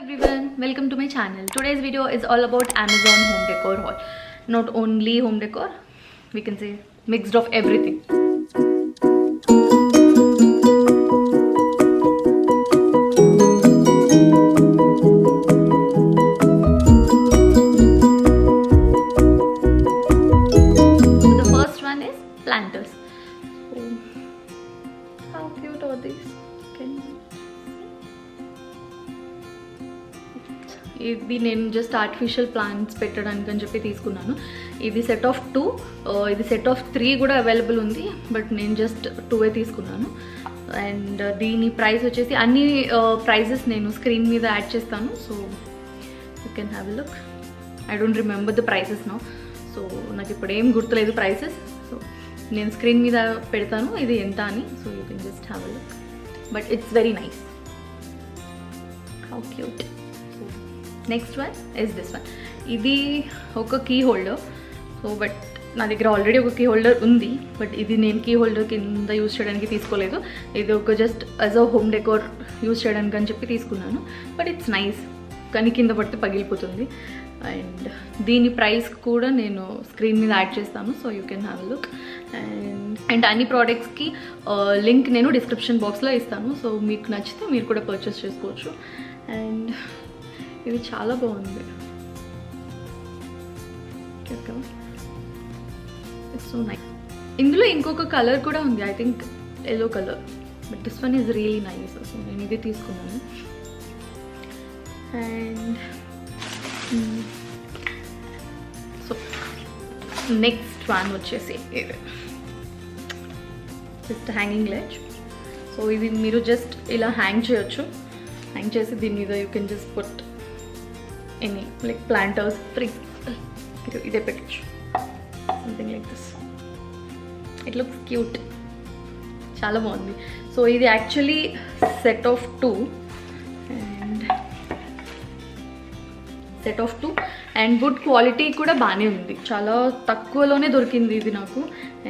everyone, welcome to my channel. Today's video is all about Amazon home decor haul. Not only home decor, we can say mixed of everything. So the first one is planters. Oh, how cute are these? ఇది నేను just artificial plants పెట్టడానికి అని చెప్పి తీసుకున్నాను. ఇది set of 2, ఇది set of 3 కూడా available ఉంది, బట్ నేను జస్ట్ 2 తీసుకున్నాను. అండ్ దీని ప్రైస్ వచ్చేసి అన్ని ప్రైజెస్ నేను స్క్రీన్ మీద యాడ్ చేస్తాను, so you can have a look. I don't remember the prices now, so నాకు ఇప్పుడు ఏం గుర్తులేదు ప్రైసెస్, సో నేను స్క్రీన్ మీద పెడతాను ఇది ఎంత అని, so you can just have a look. But it's very nice. How cute. Next one is this one. ఇది ఒక కీ హోల్డర్, సో బట్ నా దగ్గర ఆల్రెడీ ఒక కీ హోల్డర్ ఉంది, బట్ ఇది నేను కీ హోల్డర్ కింద యూజ్ చేయడానికి తీసుకోలేదు. ఇది ఒక just as a home decor use చేయడానికి అని చెప్పి తీసుకున్నాను. బట్ ఇట్స్ నైస్, కానీ కింద పడితే పగిలిపోతుంది. అండ్ దీని ప్రైస్ కూడా నేను స్క్రీన్ మీద యాడ్ చేస్తాను, so you can have a look. And అన్ని ప్రోడక్ట్స్కి లింక్ నేను డిస్క్రిప్షన్ బాక్స్లో ఇస్తాను, సో మీకు నచ్చితే మీరు కూడా పర్చేస్ చేసుకోవచ్చు. అండ్ ఇది చాలా బాగుంది, ఇట్స్ సో నైస్. ఇందులో ఇంకొక కలర్ కూడా ఉంది, I think yellow colour, but this one is really nice, so నేను ఇది తీసుకున్నాను. అండ్ సో నెక్స్ట్ వన్ వచ్చేసి జస్ట్ హ్యాంగింగ్ లెడ్జ్. సో ఇది మీరు జస్ట్ ఇలా హ్యాంగ్ చేయొచ్చు. హ్యాంగ్ చేసి దీని మీద you can just put any like planters, free ఇదే పెట్టచ్చు, something like this. It looks cute, చాలా బాగుంది. సో ఇది actually set of 2 and good quality కూడా బాగానే ఉంది, చాలా తక్కువలోనే దొరికింది ఇది నాకు.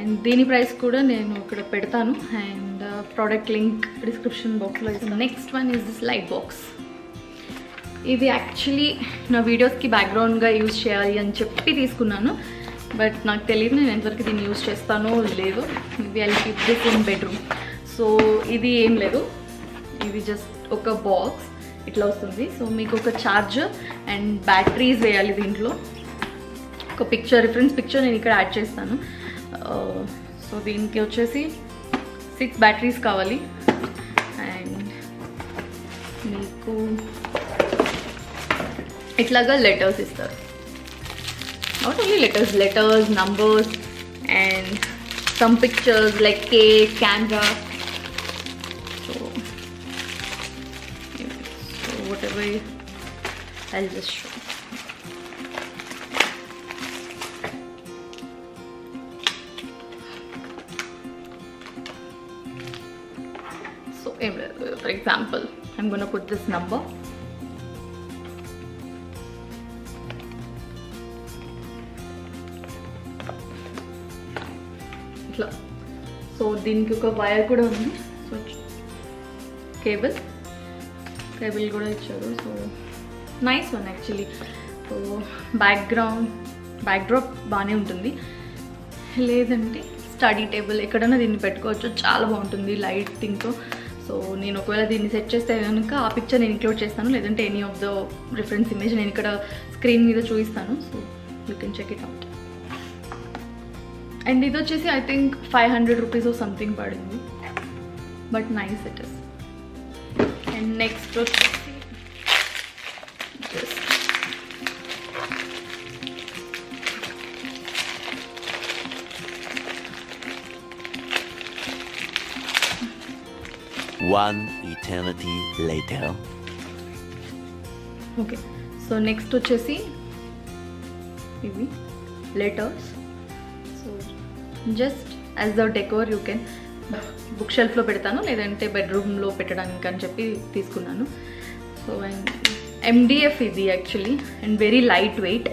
అండ్ దీని ప్రైస్ కూడా నేను ఇక్కడ పెడతాను, అండ్ ప్రోడక్ట్ లింక్ డిస్క్రిప్షన్ బాక్స్లో ఇస్తాను. Next one is this light box. ఇది యాక్చువల్లీ నా వీడియోస్కి బ్యాక్గ్రౌండ్గా యూజ్ చేయాలి అని చెప్పి తీసుకున్నాను, బట్ నాకు తెలియదు నేను ఎంతవరకు దీన్ని యూజ్ చేస్తానో లేదో. ఇది I keep this in bedroom. So ఇది ఏం లేదు, ఇది జస్ట్ ఒక బాక్స్ ఇట్లా వస్తుంది. సో మీకు ఒక ఛార్జర్ అండ్ బ్యాటరీస్ వేయాలి దీంట్లో. ఒక రిఫరెన్స్ పిక్చర్ నేను ఇక్కడ యాడ్ చేస్తాను. సో దీనికి వచ్చేసి 6 బ్యాటరీస్ కావాలి. అండ్ మీకు ఇట్లాగా లెటర్స్ ఇస్తారు, not only letters, numbers and some pictures like cake, camera. So whatever I'll just show. So for example, I'm going to put this number. So దీనికి ఒక వైర్ కూడా ఉంది, సో కేబుల్ కూడా ఇచ్చారు. So nice one actually. So backdrop బాగానే ఉంటుంది, లేదంటే study table ఎక్కడైనా దీన్ని పెట్టుకోవచ్చు, చాలా బాగుంటుంది లైటింగ్తో. సో నేను ఒకవేళ దీన్ని సెట్ చేస్తే కనుక ఆ పిక్చర్ నేను ఇంక్లూడ్ చేస్తాను, లేదంటే any of the reference image నేను ఇక్కడ స్క్రీన్ మీద చూపిస్తాను, so you can check it out. And ఇది వచ్చేసి ఐ థింక్ 500 రూపీస్ సంథింగ్ పడింది, but nice it is. And next వచ్చేసి One eternity later. Okay, so next వచ్చేసి ఇవి letters. So just as the decor you can book షెల్ఫ్లో పెడతాను, లేదంటే బెడ్రూమ్లో పెట్టడానికి అని చెప్పి తీసుకున్నాను. సో అండ్ MDF ఇది actually, and very light wait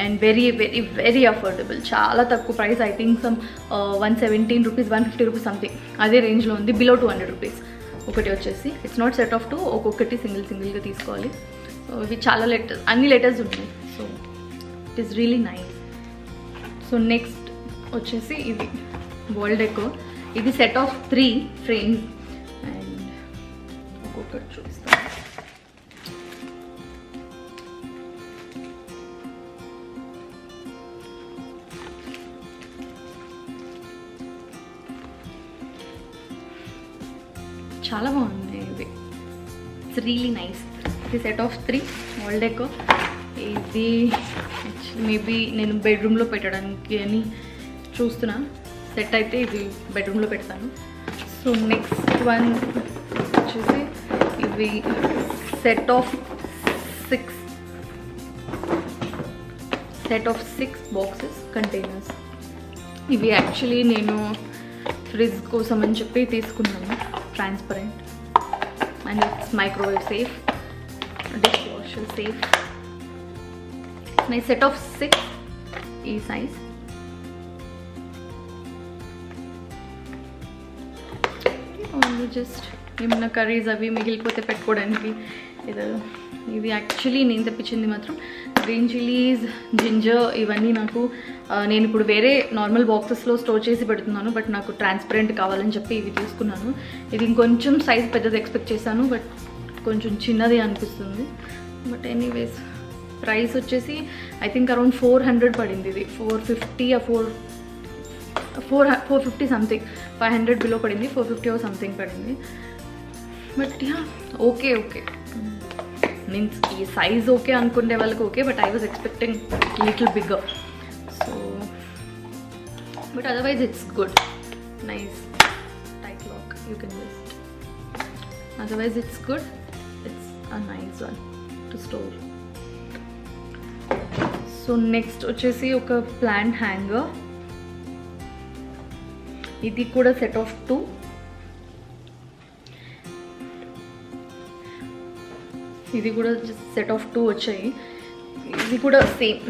and very very very affordable, చాలా తక్కువ price. I think some 117 rupees, 150 rupees something అదే రేంజ్లో ఉంది, బిలో 200 రూపీస్. ఒకటి వచ్చేసి ఇట్స్ నాట్ సెట్ ఆఫ్ 2, ఒక్కొక్కటి సింగిల్గా తీసుకోవాలి. సో ఇవి చాలా లెటర్స్, అన్ని లెటర్స్ ఉన్నాయి. So it is really nice. So next వచ్చేసి ఇది వాల్ డెకోర్. ఇది సెట్ ఆఫ్ 3 ఫ్రేమ్స్ అండ్ ఒక్కొక్కటి చూపిస్తాను. చాలా బాగున్నాయి ఇవి. It's really nice. ఇది సెట్ ఆఫ్ 3 వాల్ డెకోర్. ఇది మేబీ నేను బెడ్రూమ్లో పెట్టడానికి అని చూస్తున్నా. సెట్ అయితే ఇది బెడ్రూమ్లో పెడతాను. సో నెక్స్ట్ వన్ వచ్చేసి ఇవి సెట్ ఆఫ్ 6 బాక్సెస్ కంటైనర్స్. ఇవి యాక్చువల్లీ నేను ఫ్రిడ్జ్ కోసం అని చెప్పి తీసుకున్నాను. Transparent and it's microwave safe, dish washer safe. Nice set of 6 ఈ సైజ్. జస్ట్ ఏమన్నా కర్రీస్ అవి మిగిలిపోతే పెట్టుకోవడానికి. ఇది యాక్చువల్లీ నేను తెప్పించింది మాత్రం గ్రీన్ చిల్లీస్, జింజర్. ఇవన్నీ నాకు నేను ఇప్పుడు వేరే నార్మల్ బాక్సెస్లో స్టోర్ చేసి పెడుతున్నాను, బట్ నాకు ట్రాన్స్పరెంట్ కావాలని చెప్పి ఇవి తీసుకున్నాను. ఇది ఇంకొంచెం సైజ్ పెద్దది ఎక్స్పెక్ట్ చేశాను, బట్ కొంచెం చిన్నది అనిపిస్తుంది. బట్ ఎనీవేస్ ప్రైస్ వచ్చేసి ఐ థింక్ అరౌండ్ 400 పడింది. ఇది 450 సంథింగ్, 500 బిలో పడింది. 450 సంథింగ్ పడింది. బట్ యా ఓకే మీన్స్ ఈ సైజ్ ఓకే అనుకునే వాళ్ళకి okay, but I was expecting little bigger. So but otherwise it's good. Nice tight lock, you can just otherwise it's good. It's a nice one to store. So next వచ్చేసి ఒక plant hanger. ఇది కూడా set of 2. ఇది కూడా set of 2 వచ్చాయి. ఇది కూడా same,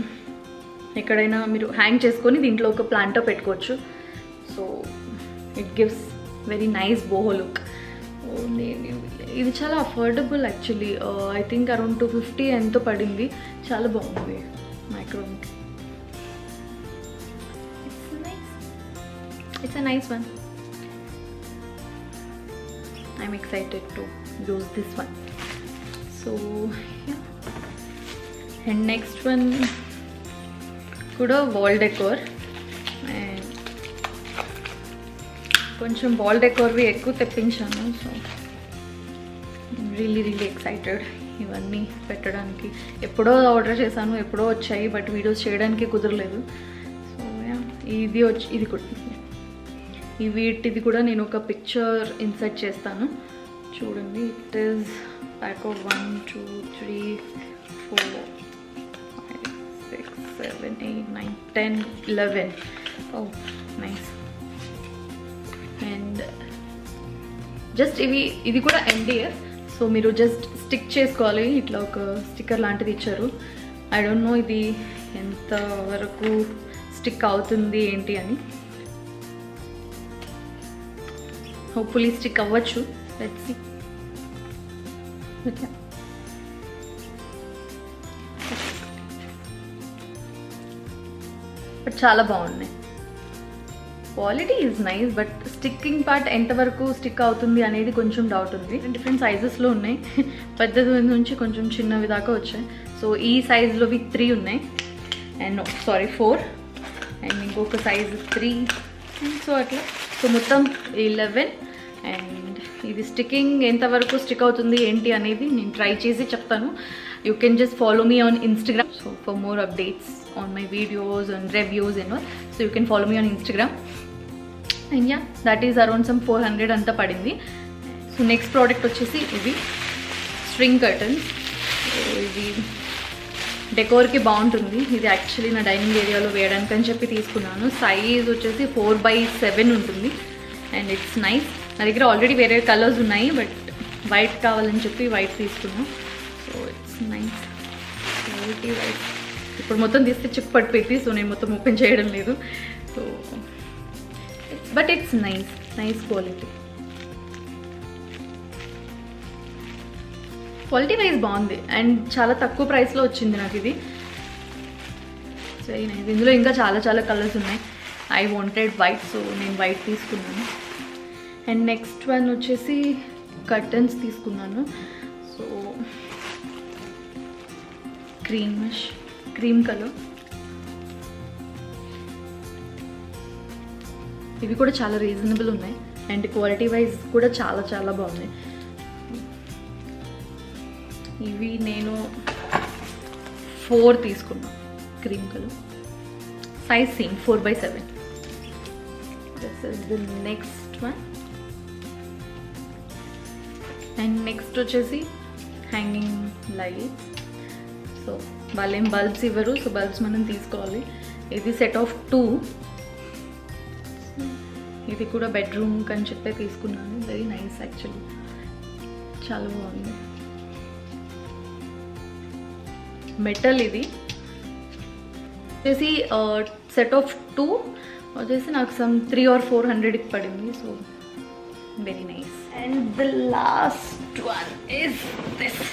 ఎక్కడైనా మీరు హ్యాంగ్ చేసుకొని దీంట్లో ఒక ప్లాంట్ పెట్టుకోవచ్చు. So it gives very nice boho look. ఇది చాలా affordable actually. I think around 250 ఎంతో పడింది. చాలా బాగుంది microwave. It's a nice one. I'm excited to use this one. So yeah. And next one kuda wall decor. And కొంచెం wall డెకోర్వి ఎక్కువ తెప్పించాను. So really excited ఇవన్నీ పెట్టడానికి. ఎప్పుడో ఆర్డర్ చేశాను, ఎప్పుడో వచ్చాయి, బట్ వీడియోస్ చేయడానికి కుదరలేదు. సో యా ఇది కూడా వీటిది కూడా నేను ఒక పిక్చర్ ఇన్సర్ట్ చేస్తాను చూడండి. It is pack of 1 2 3 4 5 6 7 8 9 10 11. Oh nice. And just ఇది కూడా MDF. సో మీరు జస్ట్ స్టిక్ చేసుకోవాలి. ఇట్లా ఒక స్టిక్కర్ లాంటిది ఇచ్చారు. ఐ డోంట్ నో ఇది ఎంత వరకు స్టిక్ అవుతుంది ఏంటి అని. హోప్ఫుల్లీ స్టిక్ అవ్వచ్చు. Let's see. బట్ చాలా బాగున్నాయి. Quality is nice, but sticking part ఎంతవరకు స్టిక్ అవుతుంది అనేది కొంచెం డౌట్ ఉంది. డిఫరెంట్ సైజెస్లో ఉన్నాయి. పెద్దది నుంచి కొంచెం చిన్నవి దాకా వచ్చాయి. సో ఈ సైజులోవి 3 ఉన్నాయి. అండ్ 4 అండ్ ఇంకొక సైజ్ 3. సో అట్లా సో మొత్తం 11. అండ్ ఇది స్టిక్కింగ్ ఎంతవరకు స్టిక్ అవుతుంది ఏంటి అనేది నేను ట్రై చేసి చెప్తాను. You can just follow me on Instagram. So for more updates on my videos and reviews and all, so you can follow me on Instagram. And yeah that is around some 400 అంతా పడింది. So next product వచ్చేసి ఇవి string curtains. ఇది డెకోర్కి బాగుంటుంది. ఇది actually నా dining ఏరియాలో వేయడానికి అని చెప్పి తీసుకున్నాను. సైజ్ వచ్చేసి 4x7 ఉంటుంది. And it's nice. నా దగ్గర ఆల్రెడీ వేరే కలర్స్ ఉన్నాయి, బట్ వైట్ కావాలని చెప్పి వైట్ తీసుకున్నాను. So it's nice. వైట్ ఇప్పుడు మొత్తం తీస్తే చిప్ పడిపోయింది. సో నేను మొత్తం ఓపెన్ చేయడం లేదు. So but it's nice quality. Quality wise బాగుంది అండ్ చాలా తక్కువ ప్రైస్లో వచ్చింది నాకు ఇది. Very nice. ఇందులో ఇంకా చాలా చాలా కలర్స్ ఉన్నాయి. ఐ వాంటెడ్ వైట్, సో నేను వైట్ తీసుకున్నాను. అండ్ నెక్స్ట్ వన్ వచ్చేసి కర్టన్స్ తీసుకున్నాను. So cream colour. ఇవి కూడా చాలా రీజనబుల్ ఉన్నాయి అండ్ క్వాలిటీ వైజ్ కూడా చాలా చాలా బాగున్నాయి. ఇవి నేను 4 తీసుకున్నాను. Cream colour, size same 4/7. This is the next one. And next వచ్చేసి హ్యాంగింగ్ లైట్. సో వాళ్ళేం బల్బ్స్ ఇవ్వరు, సో బల్బ్స్ మనం తీసుకోవాలి. ఇది సెట్ ఆఫ్ 2. ఇది కూడా బెడ్రూమ్కి అని చెప్పి తీసుకున్నాను. వెరీ నైస్ యాక్చువల్లీ, చాలా బాగుంది. మెటల్ ఇది వచ్చేసి సెట్ ఆఫ్ 2 వచ్చేసి నాకు సమ్ 3 or 400కి పడింది. So very nice. And the last one is this.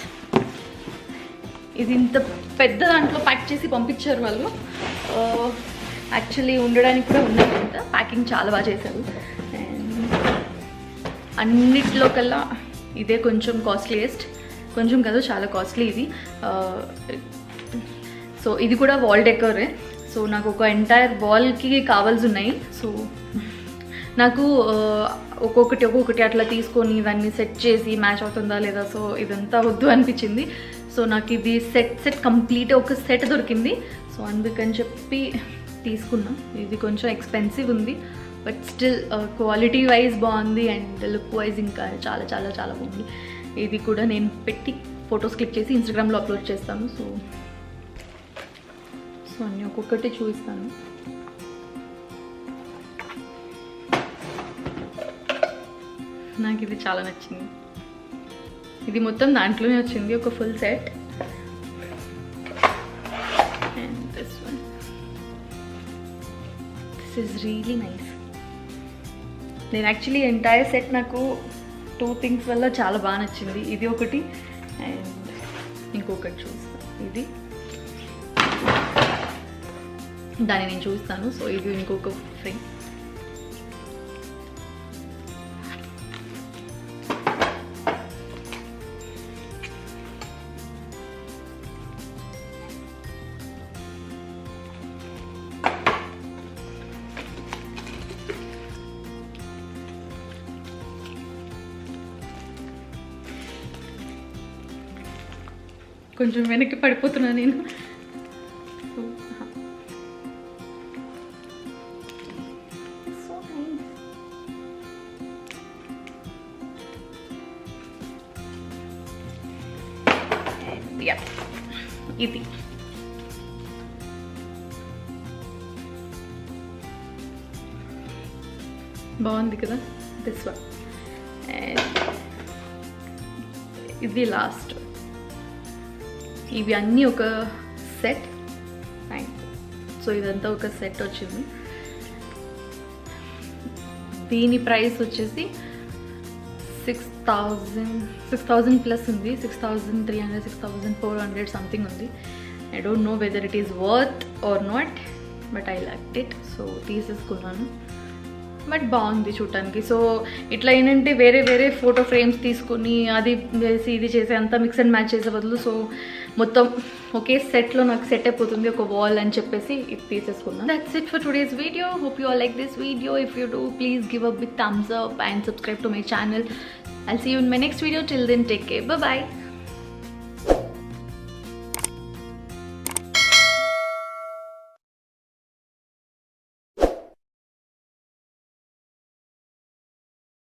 ఇది ఇంత పెద్ద దాంట్లో ప్యాక్ చేసి పంపించారు వాళ్ళు. యాక్చువల్లీ ఉండడానికి కూడా ఉన్నది. ఇంత ప్యాకింగ్ చాలా బాగా చేశారు. అండ్ అన్నిట్లో కల్లా ఇదే కొంచెం కాస్ట్లీయెస్ట్. కొంచెం కాదు, చాలా కాస్ట్లీ ఇది. సో ఇది కూడా వాల్ డెకరే. సో నాకు ఒక ఎంటైర్ వాల్కి కావాల్సి ఉన్నాయి. సో నాకు ఒక్కొక్కటి అట్లా తీసుకొని ఇవన్నీ సెట్ చేసి మ్యాచ్ అవుతుందా లేదా, సో ఇదంతా వద్దు అనిపించింది. సో నాకు ఇది సెట్ కంప్లీట్ ఒక సెట్ దొరికింది. సో అందుకని చెప్పి తీసుకున్నాం. ఇది కొంచెం ఎక్స్పెన్సివ్ ఉంది, బట్ స్టిల్ క్వాలిటీ వైజ్ బాగుంది అండ్ లుక్ వైజ్ ఇంకా చాలా చాలా చాలా బాగుంది. ఇది కూడా నేను పెట్టి ఫొటోస్ క్లిక్ చేసి ఇన్స్టాగ్రామ్లో అప్లోడ్ చేస్తాను. సో అన్నీ ఒక్కొక్కటి చూపిస్తాను. నాకు ఇది చాలా నచ్చింది. ఇది మొత్తం దాంట్లోనే వచ్చింది, ఒక full set. And this one, this is really nice. నేను యాక్చువల్లీ ఎంటైర్ సెట్ నాకు 2 థింగ్స్ వల్ల చాలా బాగా నచ్చింది. ఇది ఒకటి అండ్ ఇంకొకటి చూస్తాను. ఇది దాన్ని నేను చూస్తాను. సో ఇది ఇంకొక ఫ్రేమ్. కొంచెం వెనక్కి పడిపోతున్నా నేను. ఇది బాగుంది కదా, దిస్ వన్. అండ్ ఇది లాస్ట్. ఇవి అన్నీ ఒక సెట్. సో ఇదంతా ఒక సెట్ వచ్చింది. దీని ప్రైస్ వచ్చేసి 6,000 ప్లస్ ఉంది. 6,300, 6,400 సంథింగ్ ఉంది. I don't know whether it is worth or not, but I liked it. So తీసేసుకున్నాను. బట్ బాగుంది చూడటానికి. సో ఇట్లా ఏంటంటే వేరే వేరే ఫోటో ఫ్రేమ్స్ తీసుకుని అది వేసి ఇది చేసి అంతా మిక్స్ అండ్ మ్యాచ్ చేసే బదులు సో మొత్తం ఒకే సెట్లో నాకు సెట్ అయిపోతుంది ఒక వాల్ అని చెప్పేసి ఇది తీసేసుకున్నాను. That's it for today's video. Hope you all like this video. If you do, please give a big thumbs up and subscribe to my channel. I'll see you in my next video. Till then, take care. Bye bye.